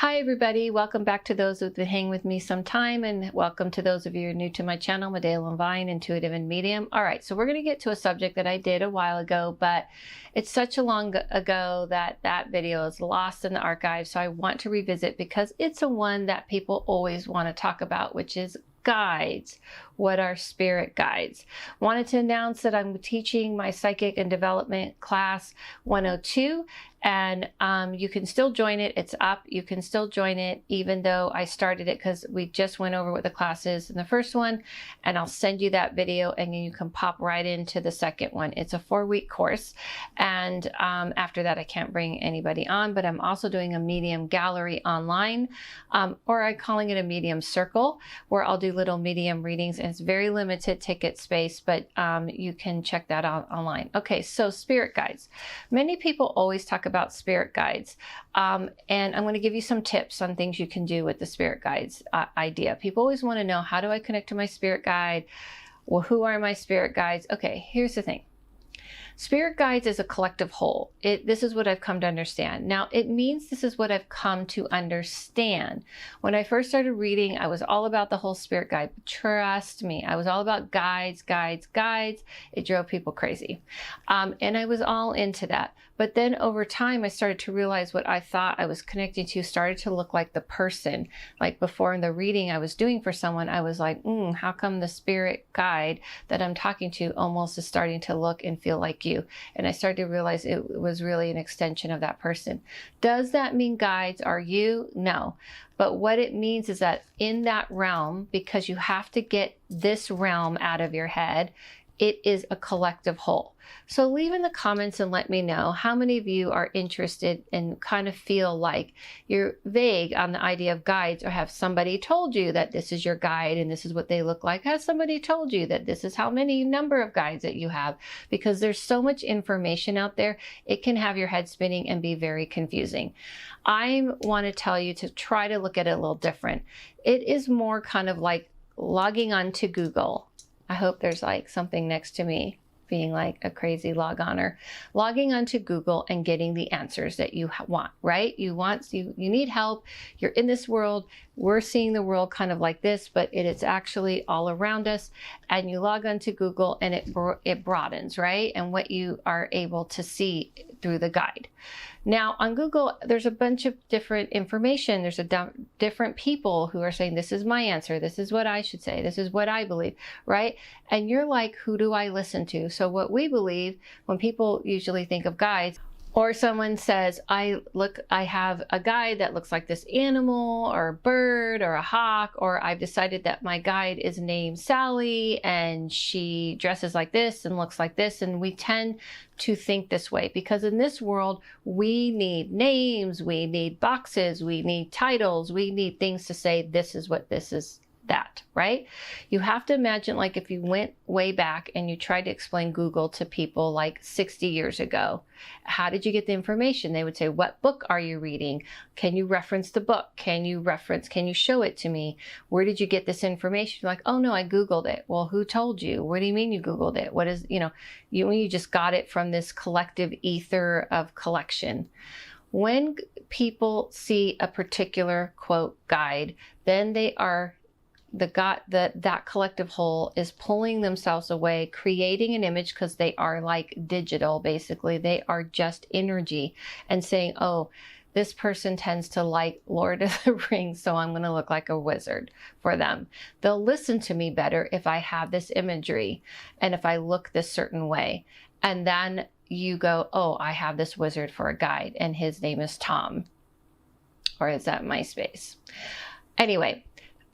Hi everybody, welcome back to those who've been hanging with me some time, and welcome to those of you who are new to my channel, Medea Levine, Intuitive and Medium. All right, so we're going to get to a subject that I did a while ago, but it's such a long ago that that video is lost in the archive, so I want to revisit because it's a one that people always want to talk about, which is guides. What are spirit guides? Wanted to announce that I'm teaching my Psychic and Development class 102, and you can still join it. It's up. You can still join it even though I started it because we just went over what the class is in the first one, and I'll send you that video and you can pop right into the second one. It's a 4-week course, and after that I can't bring anybody on, but I'm also doing a medium gallery online, or I'm calling it a medium circle, where I'll do little medium readings, and it's very limited ticket space, but you can check that out online. Okay, so spirit guides. Many people always talk about spirit guides, and I'm going to give you some tips on things you can do with the spirit guides idea. People always want to know, how do I connect to my spirit guide? Well, who are my spirit guides? Okay, here's the thing. Spirit guides is a collective whole. This is what I've come to understand. Now, it means this is what I've come to understand. When I first started reading, I was all about the whole spirit guide. Trust me, I was all about guides, guides, guides. It drove people crazy. And I was all into that. But then over time, I started to realize what I thought I was connecting to started to look like the person. Like before in the reading I was doing for someone, I was like, how come the spirit guide that I'm talking to almost is starting to look and feel like you? And I started to realize it was really an extension of that person. Does that mean guides are you? No. But what it means is that in that realm, because you have to get this realm out of your head, it is a collective whole. So leave in the comments and let me know how many of you are interested and kind of feel like you're vague on the idea of guides, or have somebody told you that this is your guide and this is what they look like? Has somebody told you that this is how many number of guides that you have? Because there's so much information out there, it can have your head spinning and be very confusing. I want to tell you to try to look at it a little different. It is more kind of like logging on to Google. I hope there's like something next to me being like a crazy logoner. Logging onto Google and getting the answers that you want, right? You need help. You're in this world. We're seeing the world kind of like this, but it is actually all around us. And you log onto Google and it broadens, right? And what you are able to see through the guide. Now on Google, there's a bunch of different information. There's different people who are saying, this is my answer. This is what I should say. This is what I believe, right? And you're like, who do I listen to? So what we believe, when people usually think of guides, or someone says, I have a guide that looks like this animal or a bird or a hawk, or I've decided that my guide is named Sally and she dresses like this and looks like this. And we tend to think this way because in this world, we need names, we need boxes, we need titles, we need things to say, this is what this is. That, right? You have to imagine, like if you went way back and you tried to explain Google to people like 60 years ago, how did you get the information? They would say, what book are you reading? Can you reference the book? Can you show it to me? Where did you get this information? You're like, oh no, I Googled it. Well, who told you? What do you mean you Googled it? What is, you just got it from this collective ether of collection. When people see a particular quote guide, then they are that collective whole is pulling themselves away, creating an image, because they are like digital, basically. They are just energy, and saying, oh, this person tends to like Lord of the Rings, so I'm going to look like a wizard for them. They'll listen to me better if I have this imagery and if I look this certain way. And then you go, oh, I have this wizard for a guide and his name is Tom. Or is that MySpace? Anyway.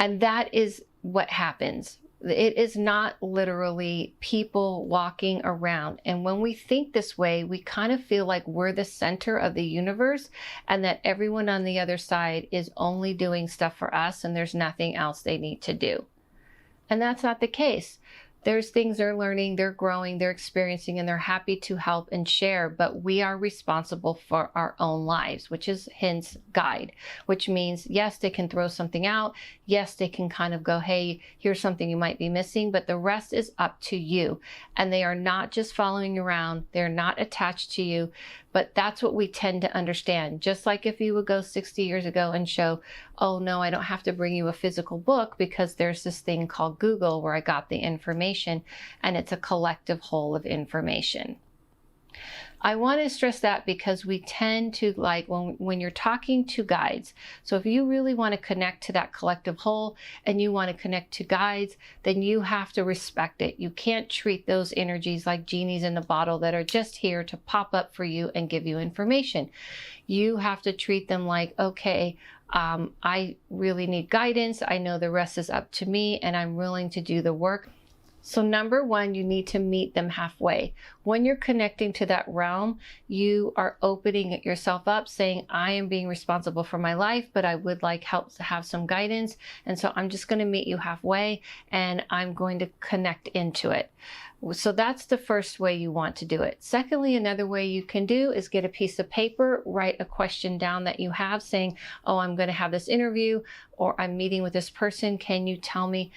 And that is what happens. It is not literally people walking around. And when we think this way, we kind of feel like we're the center of the universe and that everyone on the other side is only doing stuff for us and there's nothing else they need to do. And that's not the case. There's things they're learning, they're growing, they're experiencing, and they're happy to help and share, but we are responsible for our own lives, which is hence guide, which means, yes, they can throw something out. Yes, they can kind of go, hey, here's something you might be missing, but the rest is up to you. And they are not just following you around. They're not attached to you. But that's what we tend to understand. Just like if you would go 60 years ago and show, oh no, I don't have to bring you a physical book because there's this thing called Google where I got the information, and it's a collective whole of information. I want to stress that because we tend to, like, when you're talking to guides, so if you really want to connect to that collective whole and you want to connect to guides, then you have to respect it. You can't treat those energies like genies in the bottle that are just here to pop up for you and give you information. You have to treat them like, okay, I really need guidance. I know the rest is up to me and I'm willing to do the work. So number one, you need to meet them halfway. When you're connecting to that realm, you are opening yourself up, saying, I am being responsible for my life, but I would like help to have some guidance. And so I'm just going to meet you halfway and I'm going to connect into it. So that's the first way you want to do it. Secondly, another way you can do is get a piece of paper, write a question down that you have saying, oh, I'm going to have this interview, or I'm meeting with this person. Can you tell me,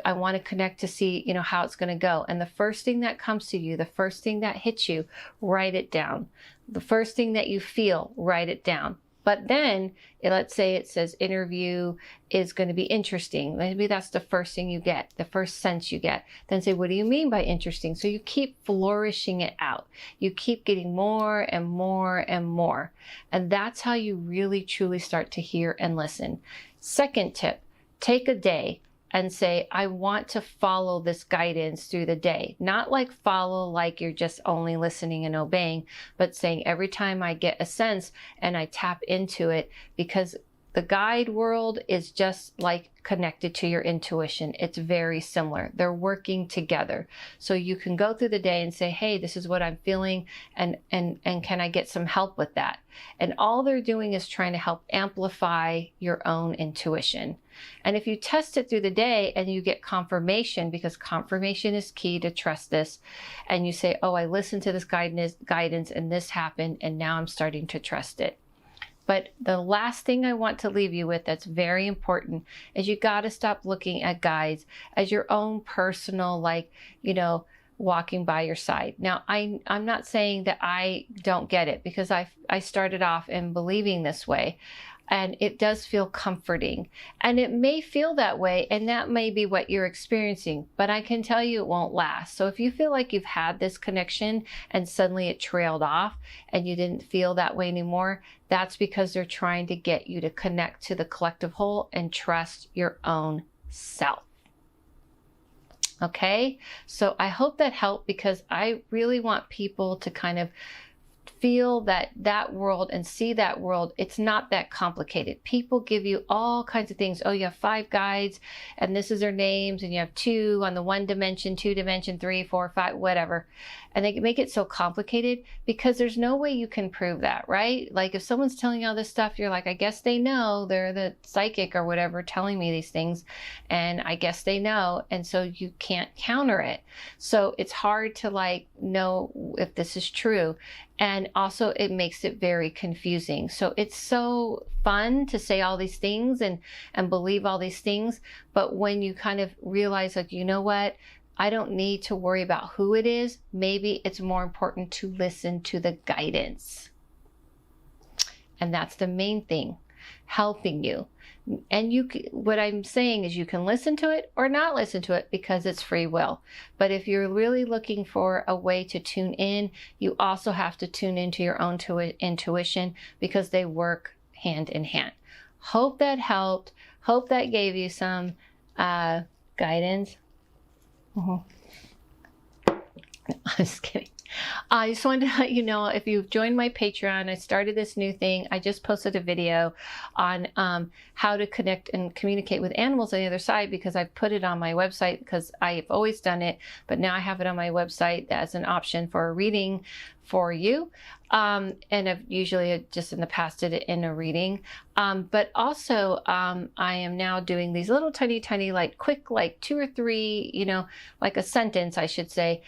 I want to connect to see, how it's going to go. And the first thing that comes to you, the first thing that hits you, write it down. The first thing that you feel, write it down. But then, let's say it says interview is going to be interesting. Maybe that's the first thing you get, the first sense you get. Then say, what do you mean by interesting? So you keep flourishing it out. You keep getting more and more and more. And that's how you really, truly start to hear and listen. Second tip, take a day and say, I want to follow this guidance through the day. Not like follow like you're just only listening and obeying, but saying every time I get a sense and I tap into it, because the guide world is just like connected to your intuition. It's very similar. They're working together. So you can go through the day and say, hey, this is what I'm feeling, and can I get some help with that? And all they're doing is trying to help amplify your own intuition. And if you test it through the day and you get confirmation, because confirmation is key to trust this, and you say, oh, I listened to this guidance and this happened, and now I'm starting to trust it. But the last thing I want to leave you with that's very important is you got to stop looking at guides as your own personal, walking by your side. Now, I'm not saying that I don't get it, because I started off in believing this way. And it does feel comforting, and it may feel that way, and that may be what you're experiencing, but I can tell you it won't last. So if you feel like you've had this connection and suddenly it trailed off and you didn't feel that way anymore, that's because they're trying to get you to connect to the collective whole and trust your own self. Okay, so I hope that helped, because I really want people to kind of feel that world and see that world. It's not that complicated. People give you all kinds of things. Oh, you have 5 guides and this is their names, and you have 2 on the 1 dimension, 2 dimension, 3, 4, 5, whatever. And they make it so complicated because there's no way you can prove that, right? Like if someone's telling you all this stuff, you're like, I guess they know, they're the psychic or whatever telling me these things, and I guess they know, and so you can't counter it. So it's hard to know if this is true. And also it makes it very confusing. So it's so fun to say all these things and believe all these things. But when you kind of realize, you know what? I don't need to worry about who it is. Maybe it's more important to listen to the guidance. And that's the main thing, helping you. And what I'm saying is you can listen to it or not listen to it, because it's free will. But if you're really looking for a way to tune in, you also have to tune into your own intuition, because they work hand in hand. Hope that helped. Hope that gave you some guidance. I'm just kidding. I just wanted to let you know, if you've joined my Patreon, I started this new thing. I just posted a video on how to connect and communicate with animals on the other side, because I've put it on my website, because I've always done it, but now I have it on my website as an option for a reading for you. And I've usually just in the past did it in a reading. But also I am now doing these little tiny, quick, 2 or 3, like a sentence, I should say,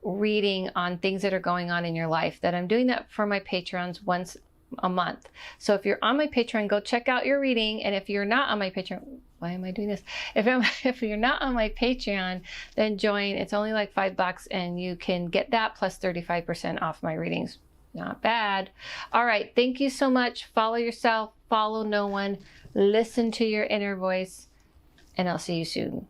reading on things that are going on in your life. That I'm doing that for my patrons once a month. So if you're on my Patreon, go check out your reading. And if you're not on my Patreon, why am I doing this? If you're not on my Patreon, then join. It's only like $5 and you can get that plus 35% off my readings. Not bad. All right. Thank you so much. Follow yourself. Follow no one. Listen to your inner voice. And I'll see you soon.